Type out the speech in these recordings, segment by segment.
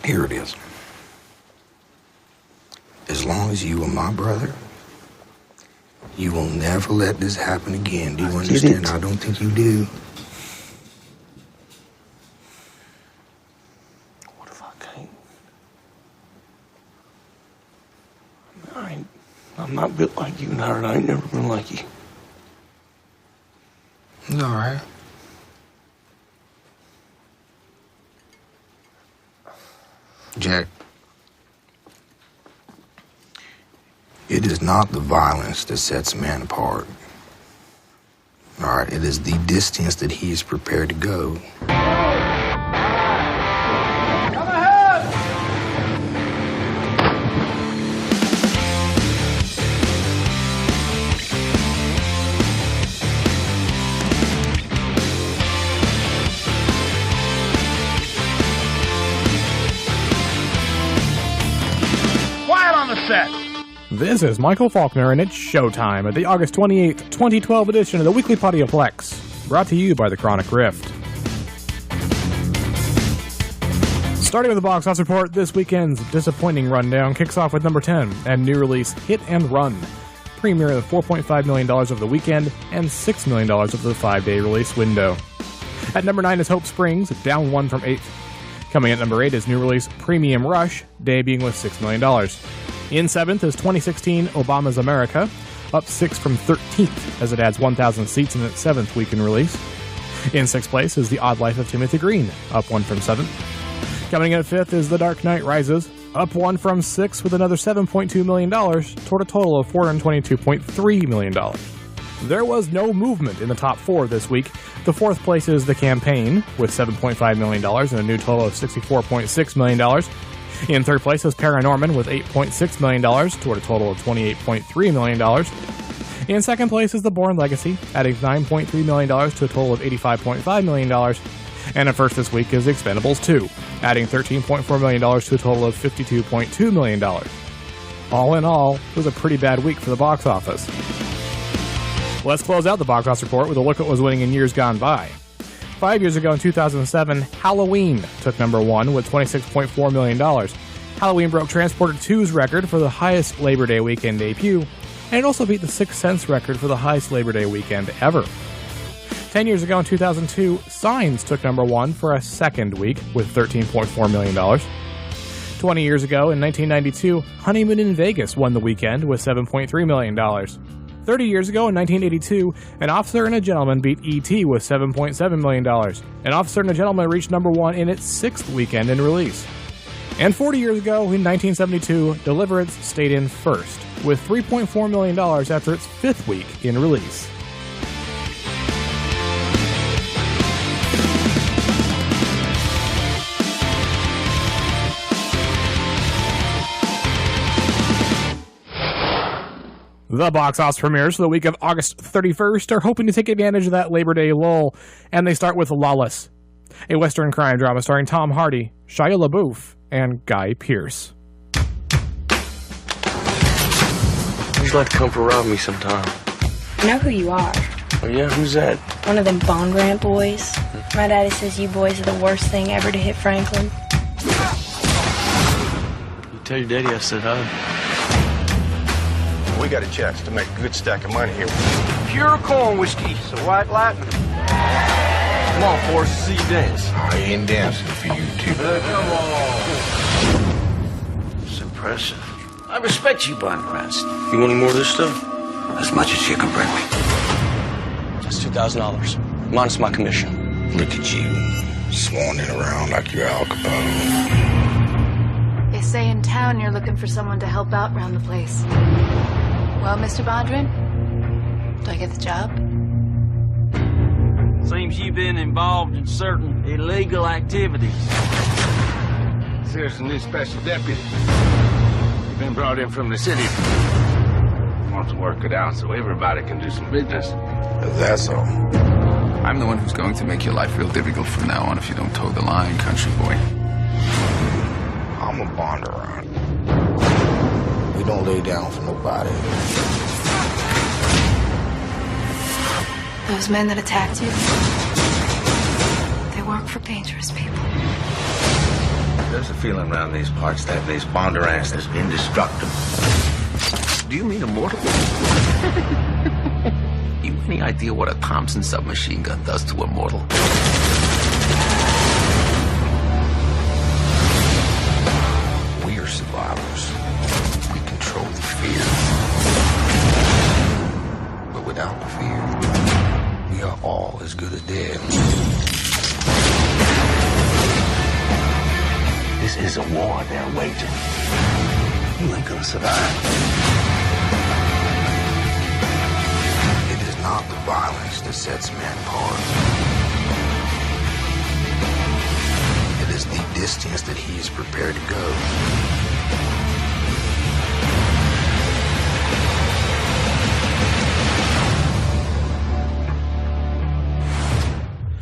Here it is. As long as you are my brother, you will never let this happen again. Do you understand? I don't think you do. What if I can't? I'm not built like you, Howard. I ain't never been like you. It's all right. Jack, it is not the violence that sets a man apart. All right, it is the distance that he is prepared to go. This is Michael Falkner, and it's showtime at the August 28th, 2012 edition of the Weekly Podioplex, brought to you by the Chronic Rift. Starting with the box office report, this weekend's disappointing rundown kicks off with number 10 and new release Hit and Run, premiering at $4.5 million over the weekend and $6 million over the 5-day release window. At number 9 is Hope Springs, down 1 from 8th. Coming at number 8 is new release Premium Rush, debuting with $6 million. In 7th is 2016 Obama's America, up 6 from 13th as it adds 1,000 seats in its 7th week in release. In 6th place is The Odd Life of Timothy Green, up 1 from 7th. Coming in at 5th is The Dark Knight Rises, up 1 from 6th with another $7.2 million, toward a total of $422.3 million. There was no movement in the top 4 this week. The 4th place is The Campaign, with $7.5 million and a new total of $64.6 million. In 3rd place is Paranorman with $8.6 million, toward a total of $28.3 million. In 2nd place is The Bourne Legacy, adding $9.3 million to a total of $85.5 million. And at first this week is Expendables 2, adding $13.4 million to a total of $52.2 million. All in all, it was a pretty bad week for the box office. Let's close out the box office report with a look at what was winning in years gone by. 5 years ago in 2007, Halloween took number 1 with $26.4 million. Halloween broke Transporter 2's record for the highest Labor Day weekend debut, and it also beat the Sixth Sense record for the highest Labor Day weekend ever. 10 years ago in 2002, Signs took number 1 for a second week with $13.4 million. 20 years ago in 1992, Honeymoon in Vegas won the weekend with $7.3 million. 30 years ago in 1982, An Officer and a Gentleman beat E.T. with $7.7 million. An Officer and a Gentleman reached number 1 in its 6th weekend in release. And 40 years ago in 1972, Deliverance stayed in first, with $3.4 million after its 5th week in release. The box office premieres for the week of August 31st are hoping to take advantage of that Labor Day lull, and they start with Lawless, a Western crime drama starring Tom Hardy, Shia LaBeouf, and Guy Pearce. He's like to come for rob me sometime. I know who you are. Oh yeah, who's that? One of them Bond Grant boys. My daddy says you boys are the worst thing ever to hit Franklin. You tell your daddy I said hi. We got a chance to make a good stack of money here. Pure corn whiskey, so white lightning. Come on, Forrest, see you dance. I ain't dancing for you two. Come on. It's impressive. I respect you, Bond Grants. You want any more of this stuff? As much as you can bring me. That's $2,000. Minus my commission. Look at you, swanning around like you're Al Capone. They say in town you're looking for someone to help out around the place. Well, Mr. Bondrin, do I get the job? Seems you've been involved in certain illegal activities. There's a new special deputy. He's been brought in from the city. Wants to work it out so everybody can do some business. That's all. I'm the one who's going to make your life real difficult from now on if you don't toe the line, country boy. I'm a bond around. We don't lay down for nobody. Those men that attacked you, they work for dangerous people. There's a feeling around these parts that this Bondurant is indestructible. Do you mean immortal? You any idea what a Thompson submachine gun does to a mortal? We are survivors. We control the fear. But without the fear, we are all as good as dead. This is a war they're waging. You ain't gonna survive. It is not the violence that sets man apart. It is the distance that he is prepared to go.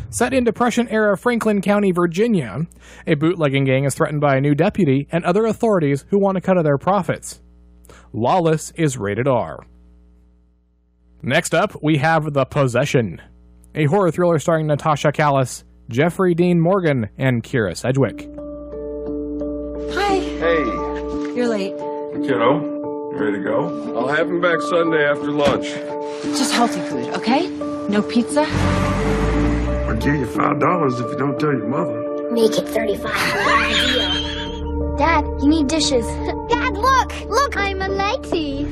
Set in Depression-era Franklin County, Virginia, a bootlegging gang is threatened by a new deputy and other authorities who want a cut of their profits. Lawless is rated R. Next up, we have The Possession, a horror thriller starring Natasha Callis, Jeffrey Dean Morgan, and Keira Sedgwick. Hi. Hey, You're late. kiddo. You ready to go? I'll have him back Sunday after lunch. Just healthy food, okay? No pizza? I'll give you $5 if you don't tell your mother. Make it 35. Dad, you need dishes. Dad, look! Look! I'm a lady.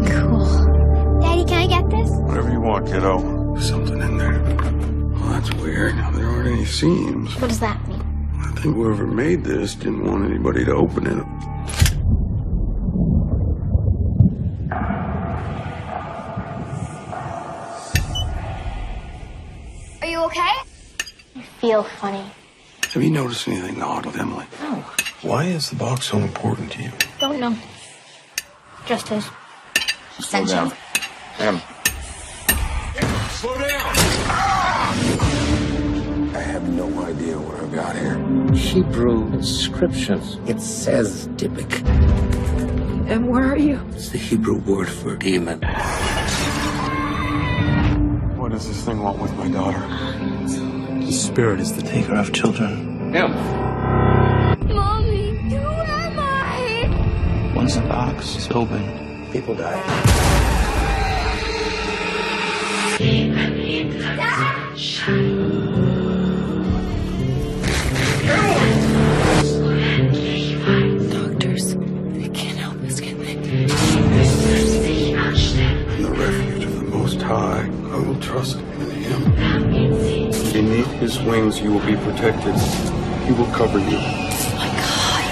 Cool. Daddy, can I get this? Whatever you want, kiddo. There's something in there. Well, that's weird. There aren't any seams. What does that mean? I think whoever made this didn't want anybody to open it. Are you okay? I feel funny. Have you noticed anything odd with Emily? No. Why is the box so important to you? Don't know. Just his. Slow down. Em. Slow down! I have no idea what I've got here. Hebrew inscriptions. It says Dybbuk. And where are you? It's the Hebrew word for demon. What does this thing want with my daughter? The spirit is the taker of children. Em. Mommy, who am I? Once the box is open, people die. Doctors, they can't help us, can they? In the refuge of the Most High, I will trust in Him. Beneath His wings you will be protected. He will cover you. Oh my God.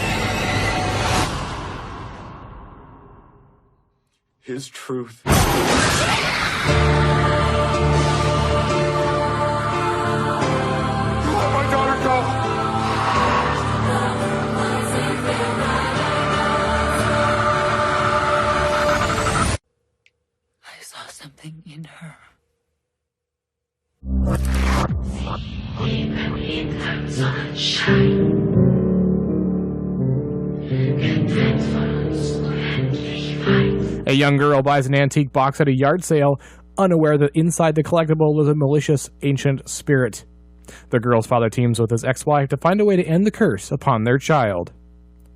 His truth. Let my daughter go! I saw something in her. A young girl buys an antique box at a yard sale, unaware that inside the collectible is a malicious ancient spirit. The girl's father teams with his ex-wife to find a way to end the curse upon their child.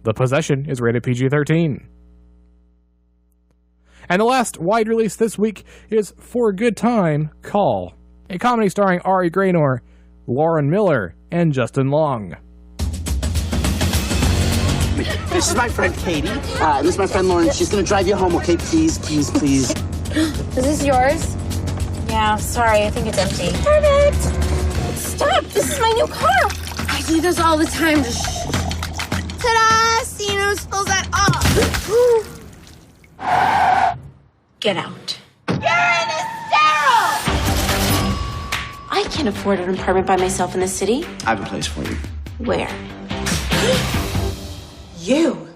The Possession is rated PG-13. And the last wide release this week is For a Good Time, Call, a comedy starring Ari Graynor, Lauren Miller, and Justin Long. This is my friend Katie. This is my friend Lauren. She's gonna drive you home, okay? Please, please, please. Is this yours? Yeah, sorry, I think it's empty. Perfect! Stop! This is my new car! I do this all the time. Just ta-da! See, no spills that off. Get out. You're in hysterical! I can't afford an apartment by myself in the city. I have a place for you. Where? You.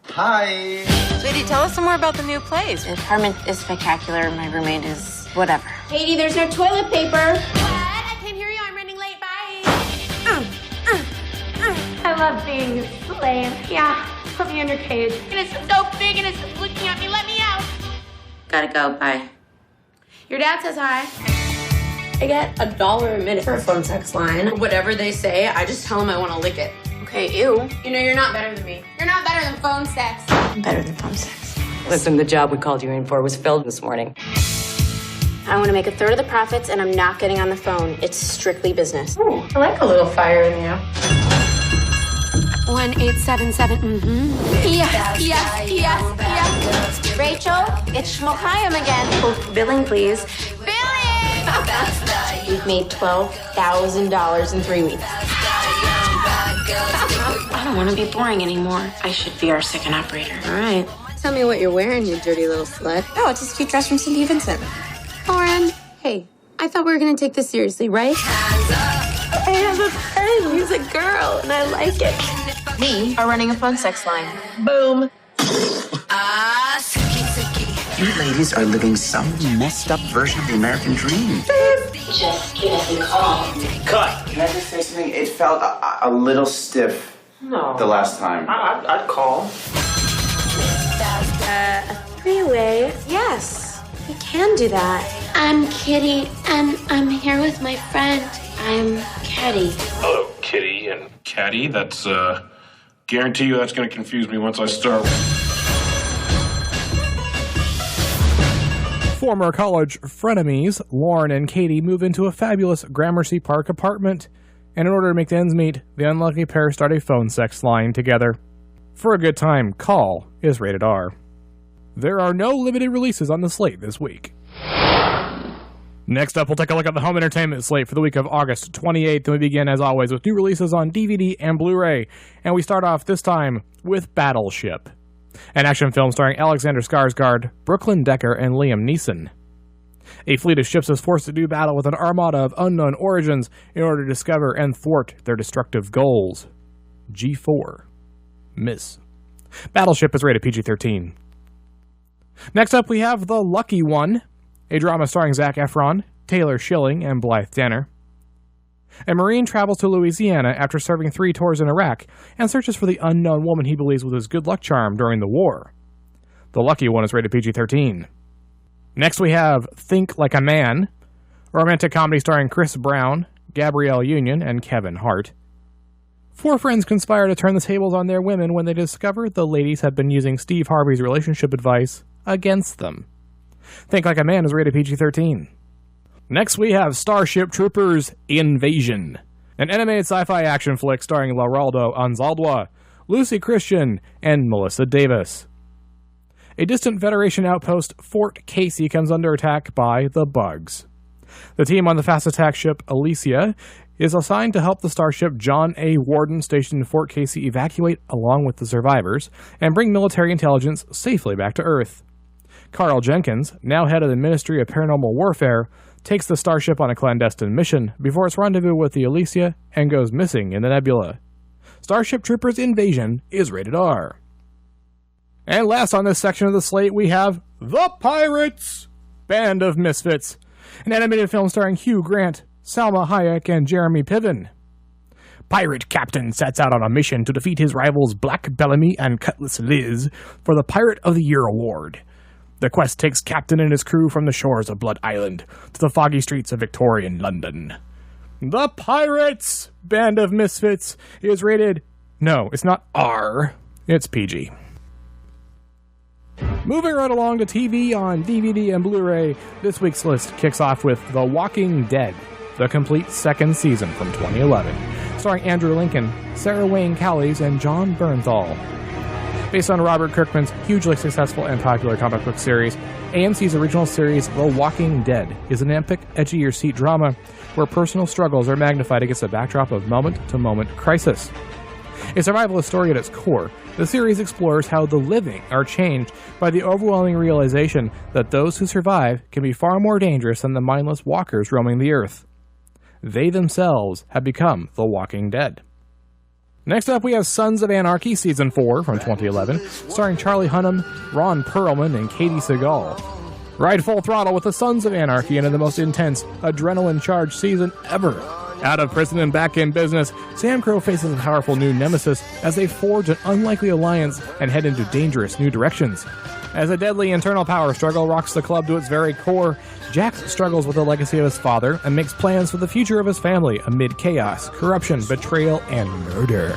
Hi. Sweetie, tell us some more about the new place. The apartment is spectacular. My roommate is whatever. Katie, there's no toilet paper. What? I can't hear you. I'm running late. Bye. I love being a slave. Yeah. Put me in your cage. And it's so big and it's just looking at me. Let me out. Gotta go. Bye. Your dad says hi. I get $1 a minute for a phone sex line. Whatever they say, I just tell them I want to lick it. Okay, ew. You know, you're not better than me. You're not better than phone sex. I'm better than phone sex. Listen, the job we called you in for was filled this morning. I want to make 1/3 of the profits, and I'm not getting on the phone. It's strictly business. Ooh, I like a little fire in you. 1877. Yes. Rachel, it's Shmokayim again. Oh, billing, please. Billy! We've made $12,000 in 3 weeks. I don't want to be boring anymore. I should be our second operator. All right. Tell me what you're wearing, you dirty little slut. Oh, it's a cute dress from Cindy Vincent. Lauren, hey, I thought we were going to take this seriously, right? I have a friend who's a girl, and I like it. We are running a phone sex line. Boom. You ladies are living some messed up version of the American dream. Just give us a call. Cut. Can I just say something? It felt a little stiff the last time. I'd call. A three-way? Yes, we can do that. I'm Kitty, and I'm here with my friend. I'm Caddy. Hello, Kitty and Caddy. That's, guarantee you that's going to confuse me once I start. Former college frenemies, Lauren and Katie move into a fabulous Gramercy Park apartment, and in order to make ends meet, the unlucky pair start a phone sex line together. For a good time, Call is rated R. There are no limited releases on the slate this week. Next up, we'll take a look at the home entertainment slate for the week of August 28th, and we begin, as always, with new releases on DVD and Blu-ray. And we start off this time with Battleship, an action film starring Alexander Skarsgård, Brooklyn Decker, and Liam Neeson. A fleet of ships is forced to do battle with an armada of unknown origins in order to discover and thwart their destructive goals. G4. Miss. Battleship is rated PG-13. Next up, we have The Lucky One, a drama starring Zac Efron, Taylor Schilling, and Blythe Danner. A Marine travels to Louisiana after serving 3 tours in Iraq and searches for the unknown woman he believes was his good luck charm during the war. The Lucky One is rated PG-13. Next we have Think Like a Man, a romantic comedy starring Chris Brown, Gabrielle Union, and Kevin Hart. 4 friends conspire to turn the tables on their women when they discover the ladies have been using Steve Harvey's relationship advice against them. Think Like a Man is rated PG-13. Next we have Starship Troopers Invasion, an animated sci-fi action flick starring Lauraldo Anzaldúa, Lucy Christian, and Melissa Davis. A distant Federation outpost, Fort Casey, comes under attack by the Bugs. The team on the fast attack ship Alicia is assigned to help the starship John A. Warden stationed in Fort Casey evacuate along with the survivors and bring military intelligence safely back to Earth. Carl Jenkins, now head of the Ministry of Paranormal Warfare, takes the starship on a clandestine mission before its rendezvous with the Alicia and goes missing in the nebula. Starship Troopers Invasion is rated R. And last on this section of the slate, we have The Pirates! Band of Misfits, an animated film starring Hugh Grant, Salma Hayek, and Jeremy Piven. Pirate Captain sets out on a mission to defeat his rivals Black Bellamy and Cutlass Liz for the Pirate of the Year award. The quest takes Captain and his crew from the shores of Blood Island to the foggy streets of Victorian London. The Pirates! Band of Misfits is rated... No, it's not R. It's PG. Moving right along to TV on DVD and Blu-ray, this week's list kicks off with The Walking Dead, the complete second season from 2011, starring Andrew Lincoln, Sarah Wayne Callies, and John Bernthal. Based on Robert Kirkman's hugely successful and popular comic book series, AMC's original series The Walking Dead is an epic, edgy-your-seat drama where personal struggles are magnified against a backdrop of moment-to-moment crisis. A survivalist story at its core, the series explores how the living are changed by the overwhelming realization that those who survive can be far more dangerous than the mindless walkers roaming the earth. They themselves have become the Walking Dead. Next up, we have Sons of Anarchy Season 4 from 2011, starring Charlie Hunnam, Ron Perlman, and Katie Seagal. Ride full throttle with the Sons of Anarchy into the most intense, adrenaline-charged season ever. Out of prison and back in business, Sam Crow faces a powerful new nemesis as they forge an unlikely alliance and head into dangerous new directions. As a deadly internal power struggle rocks the club to its very core, Jax struggles with the legacy of his father and makes plans for the future of his family amid chaos, corruption, betrayal, and murder.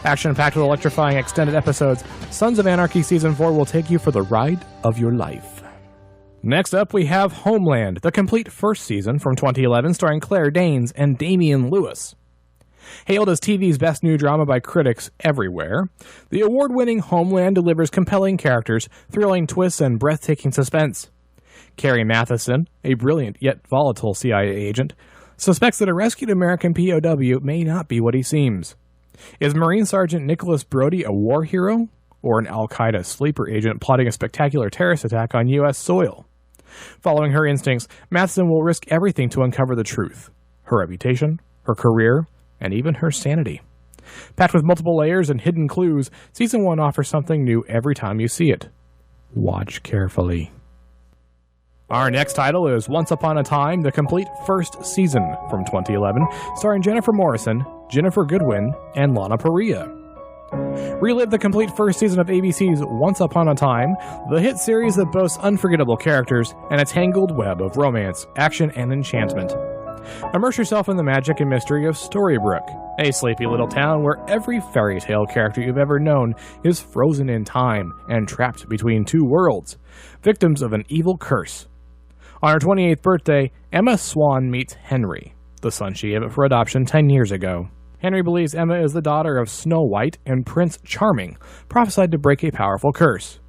Action-packed with electrifying extended episodes, Sons of Anarchy Season 4 will take you for the ride of your life. Next up, we have Homeland, the complete first season from 2011, starring Claire Danes and Damian Lewis. Hailed as TV's best new drama by critics everywhere, the award-winning Homeland delivers compelling characters, thrilling twists, and breathtaking suspense. Carrie Matheson, a brilliant yet volatile CIA agent, suspects that a rescued American POW may not be what he seems. Is Marine Sergeant Nicholas Brody a war hero, or an Al-Qaeda sleeper agent plotting a spectacular terrorist attack on U.S. soil? Following her instincts, Matheson will risk everything to uncover the truth. Her reputation, her career, and even her sanity. Packed with multiple layers and hidden clues, Season 1 offers something new every time you see it. Watch carefully. Our next title is Once Upon a Time, the complete first season from 2011, starring Jennifer Morrison, Jennifer Goodwin, and Lana Parrilla. Relive the complete first season of ABC's Once Upon a Time, the hit series that boasts unforgettable characters and a tangled web of romance, action, and enchantment. Immerse yourself in the magic and mystery of Storybrooke, a sleepy little town where every fairy tale character you've ever known is frozen in time and trapped between two worlds, victims of an evil curse. On her 28th birthday, Emma Swan meets Henry, the son she gave up for adoption 10 years ago. Henry believes Emma is the daughter of Snow White and Prince Charming, prophesied to break a powerful curse.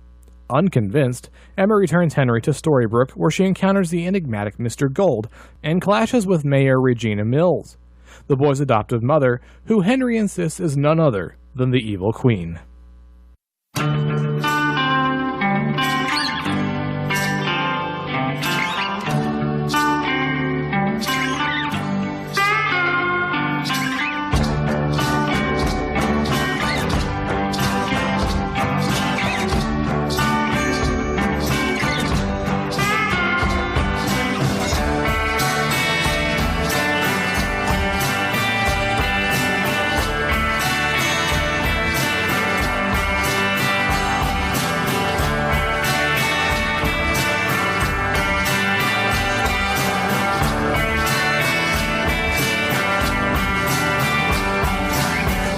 Unconvinced, Emma returns Henry to Storybrooke, where she encounters the enigmatic Mr. Gold and clashes with Mayor Regina Mills, the boy's adoptive mother, who Henry insists is none other than the evil queen.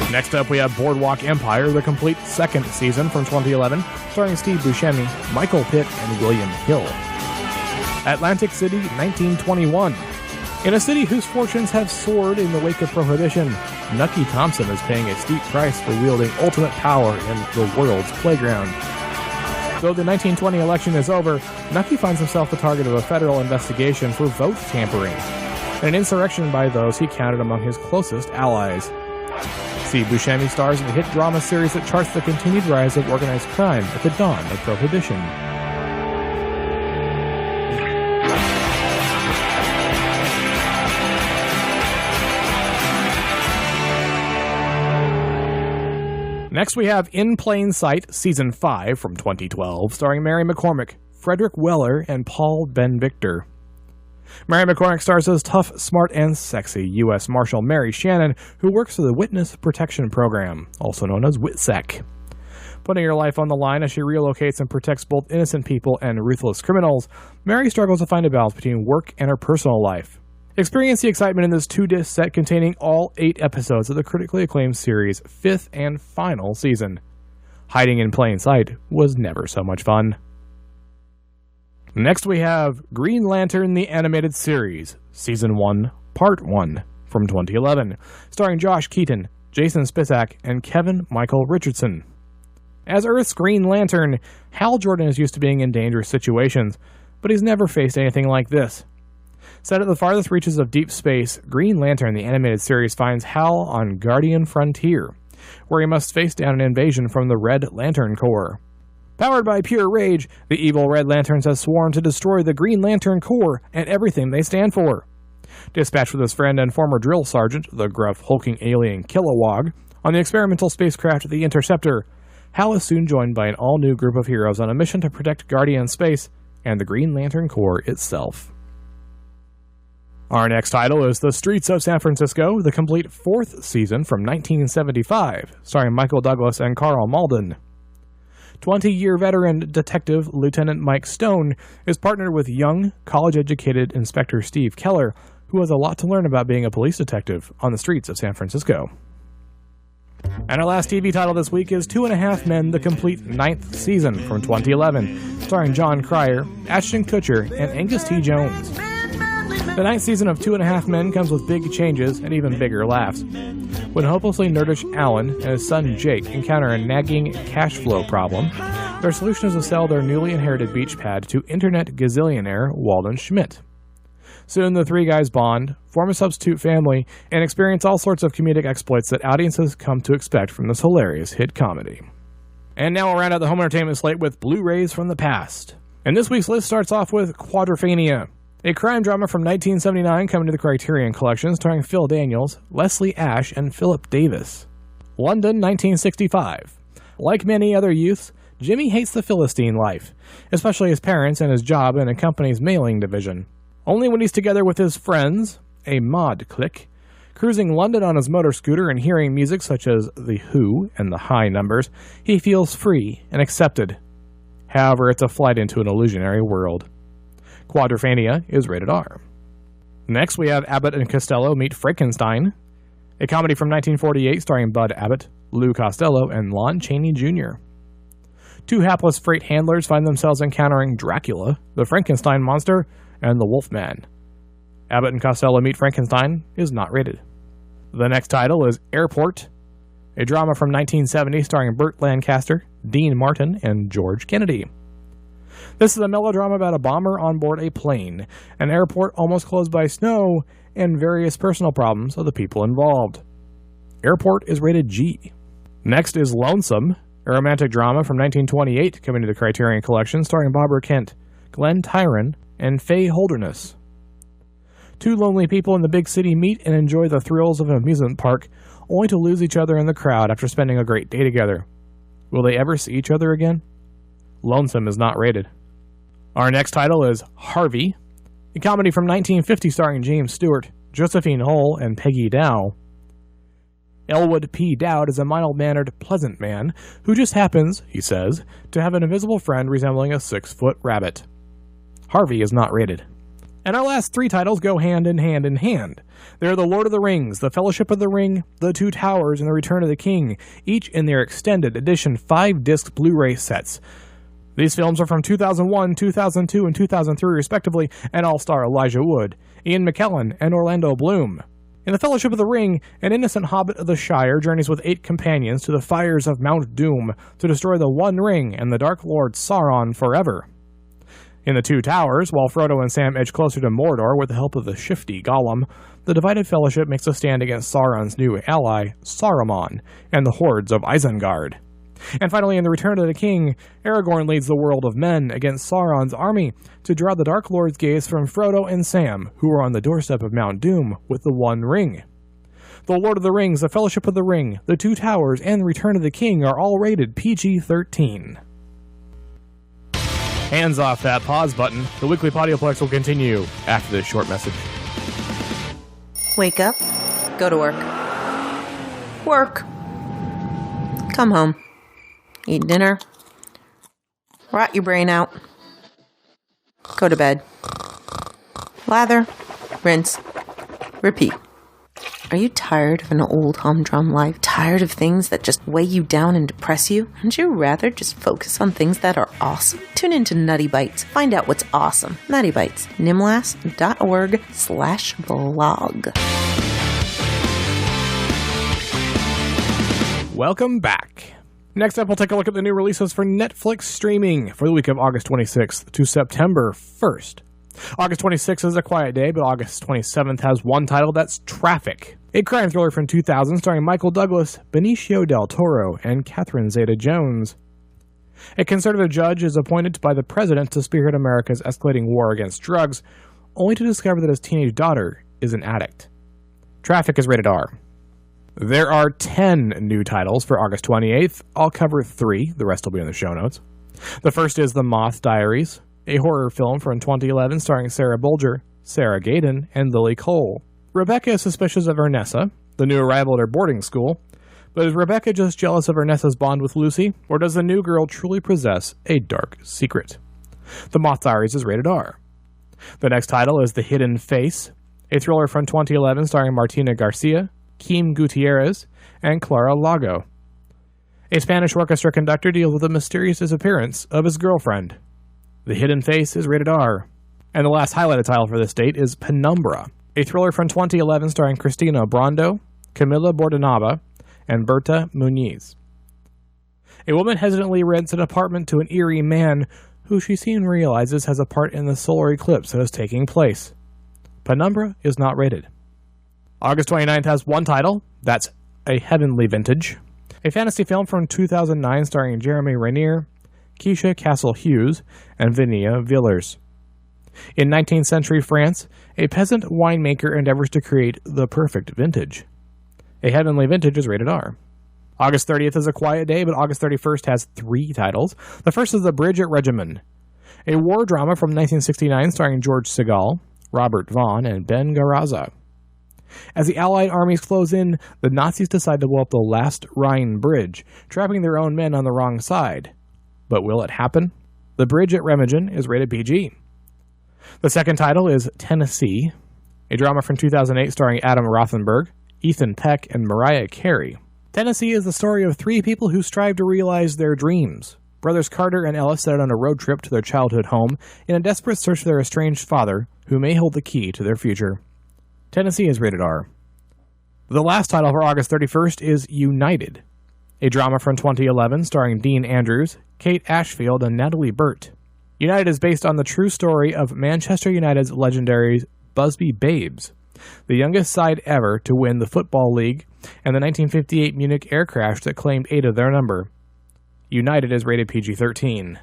Next up, we have Boardwalk Empire, the complete second season from 2011, starring Steve Buscemi, Michael Pitt, and William Hill. Atlantic City, 1921. In a city whose fortunes have soared in the wake of Prohibition, Nucky Thompson is paying a steep price for wielding ultimate power in the world's playground. Though the 1920 election is over, Nucky finds himself the target of a federal investigation for vote tampering, and an insurrection by those he counted among his closest allies. Steve Buscemi stars in the hit drama series that charts the continued rise of organized crime at the dawn of Prohibition. Next we have In Plain Sight, Season 5 from 2012, starring Mary McCormick, Frederick Weller, and Paul Ben-Victor. Mary McCormick stars as tough, smart, and sexy U.S. Marshal Mary Shannon, who works for the Witness Protection Program, also known as WITSEC. Putting her life on the line as she relocates and protects both innocent people and ruthless criminals, Mary struggles to find a balance between work and her personal life. Experience the excitement in this 2-disc set containing all 8 episodes of the critically acclaimed series' 5th and final season. Hiding in plain sight was never so much fun. Next we have Green Lantern the Animated Series, Season 1, Part 1, from 2011, starring Josh Keaton, Jason Spisak, and Kevin Michael Richardson. As Earth's Green Lantern, Hal Jordan is used to being in dangerous situations, but he's never faced anything like this. Set at the farthest reaches of deep space, Green Lantern the Animated Series finds Hal on Guardian Frontier, where he must face down an invasion from the Red Lantern Corps. Powered by pure rage, the evil Red Lanterns have sworn to destroy the Green Lantern Corps and everything they stand for. Dispatched with his friend and former drill sergeant, the gruff, hulking alien Kilowog, on the experimental spacecraft the Interceptor, Hal is soon joined by an all-new group of heroes on a mission to protect Guardian Space and the Green Lantern Corps itself. Our next title is The Streets of San Francisco, the complete 4th season from 1975, starring Michael Douglas and Carl Malden. 20-year veteran detective Lieutenant Mike Stone is partnered with young, college-educated Inspector Steve Keller, who has a lot to learn about being a police detective on the streets of San Francisco. And our last TV title this week is 2.5 Men, the complete 9th season from 2011, starring John Cryer, Ashton Kutcher, and Angus T. Jones. The 9th season of 2.5 Men comes with big changes and even bigger laughs. When hopelessly nerdish Alan and his son Jake encounter a nagging cash flow problem, their solution is to sell their newly inherited beach pad to internet gazillionaire Walden Schmidt. Soon the three guys bond, form a substitute family, and experience all sorts of comedic exploits that audiences come to expect from this hilarious hit comedy. And now we'll round out the home entertainment slate with Blu-rays from the past. And this week's list starts off with Quadrophenia, a crime drama from 1979 coming to the Criterion Collection starring Phil Daniels, Leslie Ash, and Philip Davis. London, 1965. Like many other youths, Jimmy hates the Philistine life, especially his parents and his job in a company's mailing division. Only when he's together with his friends, a mod clique, cruising London on his motor scooter and hearing music such as The Who and The High Numbers, he feels free and accepted. However, it's a flight into an illusionary world. Quadrophenia is rated R. Next, we have Abbott and Costello Meet Frankenstein, a comedy from 1948 starring Bud Abbott, Lou Costello, and Lon Chaney Jr. Two hapless freight handlers find themselves encountering Dracula, the Frankenstein monster, and the Wolfman. Abbott and Costello Meet Frankenstein is not rated. The next title is Airport, a drama from 1970 starring Burt Lancaster, Dean Martin, and George Kennedy. This is a melodrama about a bomber on board a plane, an airport almost closed by snow, and various personal problems of the people involved. Airport is rated G. Next is Lonesome, a romantic drama from 1928 coming to the Criterion Collection starring Barbara Kent, Glenn Tyron, and Faye Holderness. Two lonely people in the big city meet and enjoy the thrills of an amusement park, only to lose each other in the crowd after spending a great day together. Will they ever see each other again? Lonesome is not rated. Our next title is Harvey, a comedy from 1950 starring James Stewart, Josephine Hull, and Peggy Dow. Elwood P. Dowd is a mild-mannered, pleasant man who just happens, he says, to have an invisible friend resembling a 6-foot rabbit. Harvey is not rated. And our last three titles go hand in hand in hand. They're The Lord of the Rings, The Fellowship of the Ring, The Two Towers, and The Return of the King, each in their extended edition 5-disc Blu-ray sets. These films are from 2001, 2002, and 2003 respectively, and all star Elijah Wood, Ian McKellen, and Orlando Bloom. In The Fellowship of the Ring, an innocent hobbit of the Shire journeys with 8 companions to the fires of Mount Doom to destroy the One Ring and the Dark Lord Sauron forever. In The Two Towers, while Frodo and Sam edge closer to Mordor with the help of the shifty Gollum, the divided fellowship makes a stand against Sauron's new ally, Saruman, and the hordes of Isengard. And finally, in The Return of the King, Aragorn leads the world of men against Sauron's army to draw the Dark Lord's gaze from Frodo and Sam, who are on the doorstep of Mount Doom with the One Ring. The Lord of the Rings, The Fellowship of the Ring, The Two Towers, and The Return of the King are all rated PG-13. Hands off that pause button. The Weekly Podioplex will continue after this short message. Wake up. Go to work. Work. Come home. Eat dinner. Rot your brain out. Go to bed. Lather. Rinse. Repeat. Are you tired of an old humdrum life? Tired of things that just weigh you down and depress you? Wouldn't you rather just focus on things that are awesome? Tune into Nutty Bites. Find out what's awesome. Nutty Bites. nimlas.org/blog. Welcome back. Next up, we'll take a look at the new releases for Netflix streaming for the week of August 26th to September 1st. August 26th is a quiet day, but August 27th has one title, that's Traffic, a crime thriller from 2000 starring Michael Douglas, Benicio del Toro, and Catherine Zeta-Jones. A conservative judge is appointed by the president to spearhead America's escalating war against drugs, only to discover that his teenage daughter is an addict. Traffic is rated R. There are 10 new titles for August 28th. I'll cover 3, the rest will be in the show notes. The first is The Moth Diaries, a horror film from 2011 starring Sarah Bolger, Sarah Gaydon, and Lily Cole. Rebecca is suspicious of Ernessa, the new arrival at her boarding school, but is Rebecca just jealous of Ernessa's bond with Lucy, or does the new girl truly possess a dark secret? The Moth Diaries is rated R. The next title is The Hidden Face, a thriller from 2011 starring Martina Garcia, Kim Gutierrez, and Clara Lago. A Spanish orchestra conductor deals with the mysterious disappearance of his girlfriend. The Hidden Face is rated R. And the last highlighted title for this date is Penumbra, a thriller from 2011 starring Cristina Brando, Camila Bordenaba, and Berta Muniz. A woman hesitantly rents an apartment to an eerie man who she soon realizes has a part in the solar eclipse that is taking place. Penumbra is not rated. August 29th has one title, that's A Heavenly Vintage, a fantasy film from 2009 starring Jeremy Rainier, Keisha Castle-Hughes, and Vinia Villers. In 19th century France, a peasant winemaker endeavors to create the perfect vintage. A Heavenly Vintage is rated R. August 30th is a quiet day, but August 31st has 3 titles. The first is The Bridge at Regimen, a war drama from 1969 starring George Segal, Robert Vaughn, and Ben Garazza. As the Allied armies close in, the Nazis decide to blow up the last Rhine bridge, trapping their own men on the wrong side. But will it happen? The Bridge at Remagen is rated PG. The second title is Tennessee, a drama from 2008 starring Adam Rothenberg, Ethan Peck, and Mariah Carey. Tennessee is the story of 3 people who strive to realize their dreams. Brothers Carter and Ellis set out on a road trip to their childhood home in a desperate search for their estranged father, who may hold the key to their future. Tennessee is rated R. The last title for August 31st is United, a drama from 2011 starring Dean Andrews, Kate Ashfield, and Natalie Burt. United is based on the true story of Manchester United's legendary Busby Babes, the youngest side ever to win the Football League, and the 1958 Munich air crash that claimed 8 of their number. United is rated PG-13.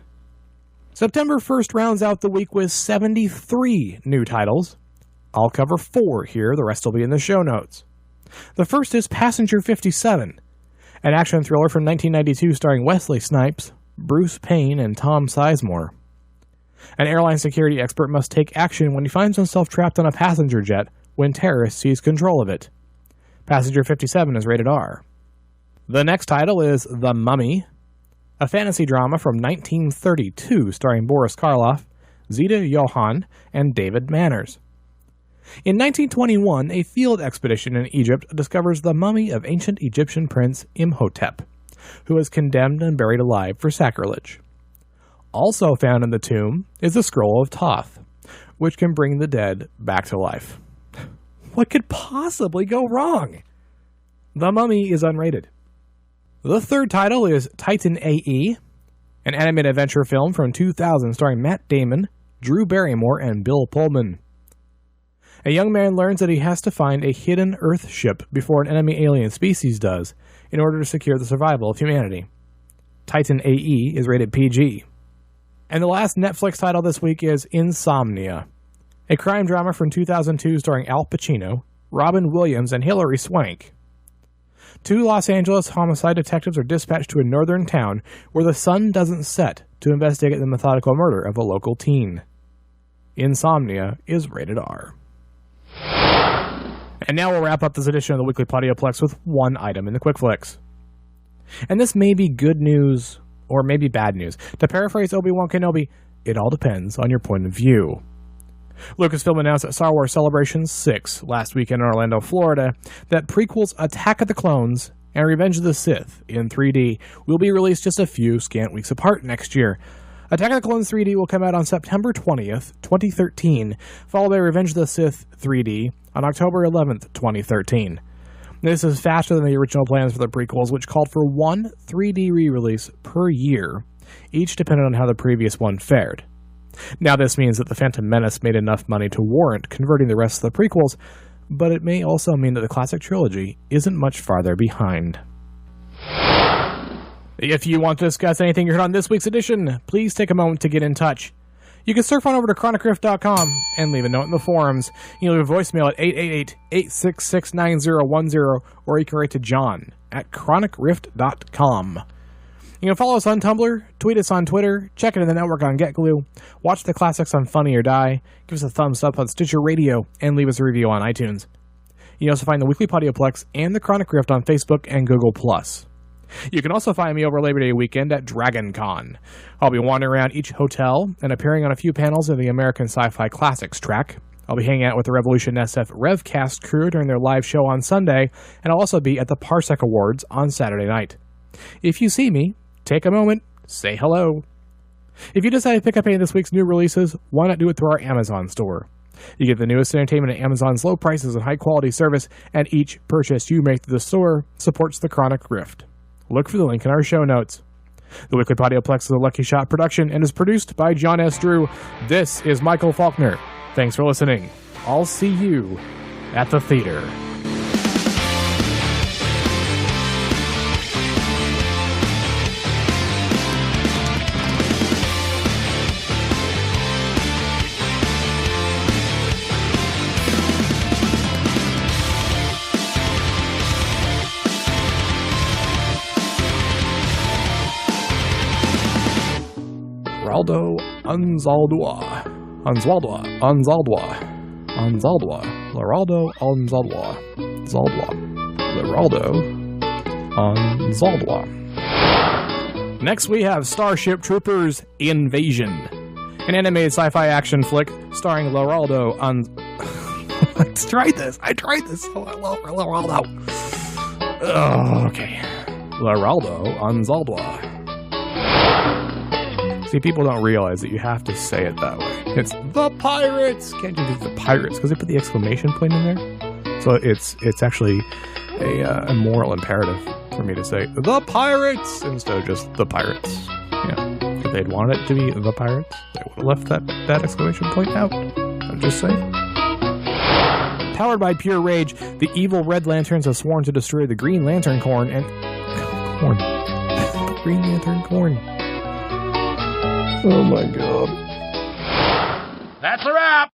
September 1st rounds out the week with 73 new titles. I'll cover 4 here, the rest will be in the show notes. The first is Passenger 57, an action thriller from 1992 starring Wesley Snipes, Bruce Payne, and Tom Sizemore. An airline security expert must take action when he finds himself trapped on a passenger jet when terrorists seize control of it. Passenger 57 is rated R. The next title is The Mummy, a fantasy drama from 1932 starring Boris Karloff, Zita Johann, and David Manners. In 1921, a field expedition in Egypt discovers the mummy of ancient Egyptian prince Imhotep, who was condemned and buried alive for sacrilege. Also found in the tomb is the Scroll of Thoth, which can bring the dead back to life. What could possibly go wrong? The Mummy is unrated. The third title is Titan A.E., an animated adventure film from 2000 starring Matt Damon, Drew Barrymore, and Bill Pullman. A young man learns that he has to find a hidden Earth ship before an enemy alien species does in order to secure the survival of humanity. Titan A.E. is rated PG. And the last Netflix title this week is Insomnia, a crime drama from 2002 starring Al Pacino, Robin Williams, and Hilary Swank. 2 Los Angeles homicide detectives are dispatched to a northern town where the sun doesn't set to investigate the methodical murder of a local teen. Insomnia is rated R. And now we'll wrap up this edition of the Weekly Podioplex with one item in the Quick Flicks. And this may be good news, or maybe bad news. To paraphrase Obi-Wan Kenobi, it all depends on your point of view. Lucasfilm announced at Star Wars Celebration 6 last weekend in Orlando, Florida, that prequels Attack of the Clones and Revenge of the Sith in 3D will be released just a few scant weeks apart next year. Attack of the Clones 3D will come out on September 20th, 2013, followed by Revenge of the Sith 3D on October 11th, 2013. This is faster than the original plans for the prequels, which called for 1 3D re-release per year, each dependent on how the previous one fared. Now this means that The Phantom Menace made enough money to warrant converting the rest of the prequels, but it may also mean that the classic trilogy isn't much farther behind. If you want to discuss anything you heard on this week's edition, please take a moment to get in touch. You can surf on over to chronicrift.com and leave a note in the forums. You can leave a voicemail at 888-866-9010, or you can write to John at chronicrift.com. You can follow us on Tumblr, tweet us on Twitter, check it in the network on GetGlue, watch the classics on Funny or Die, give us a thumbs up on Stitcher Radio, and leave us a review on iTunes. You can also find the Weekly Podioplex and the Chronic Rift on Facebook and Google+. You can also find me over Labor Day weekend at DragonCon. I'll be wandering around each hotel and appearing on a few panels of the American Sci-Fi Classics track. I'll be hanging out with the Revolution SF Revcast crew during their live show on Sunday, and I'll also be at the Parsec Awards on Saturday night. If you see me, take a moment, say hello. If you decide to pick up any of this week's new releases, why not do it through our Amazon store? You get the newest entertainment at Amazon's low prices and high-quality service, and each purchase you make through the store supports the Chronic Rift. Look for the link in our show notes. The Weekly Podioplex is a Lucky Shot production and is produced by John S. Drew. This is Michael Falkner. Thanks for listening. I'll see you at the theater. Raldo Anzaldua. Leraldo Anzaldua. Leraldo Anzaldua. Next we have Starship Troopers Invasion, an animated sci-fi action flick starring Leraldo I tried this. Leraldo. Oh, okay. Leraldo Anzaldua. See, people don't realize that you have to say it that way. It's the pirates! Can't you do the pirates? Because they put the exclamation point in there. So it's actually a moral imperative for me to say the pirates instead of just the pirates. Yeah. If they'd wanted it to be the pirates, they would have left that exclamation point out. I'm just saying. Powered by pure rage, the evil Red Lanterns have sworn to destroy the Green Lantern Corps and... The Green Lantern Corps. Oh my god. That's a wrap!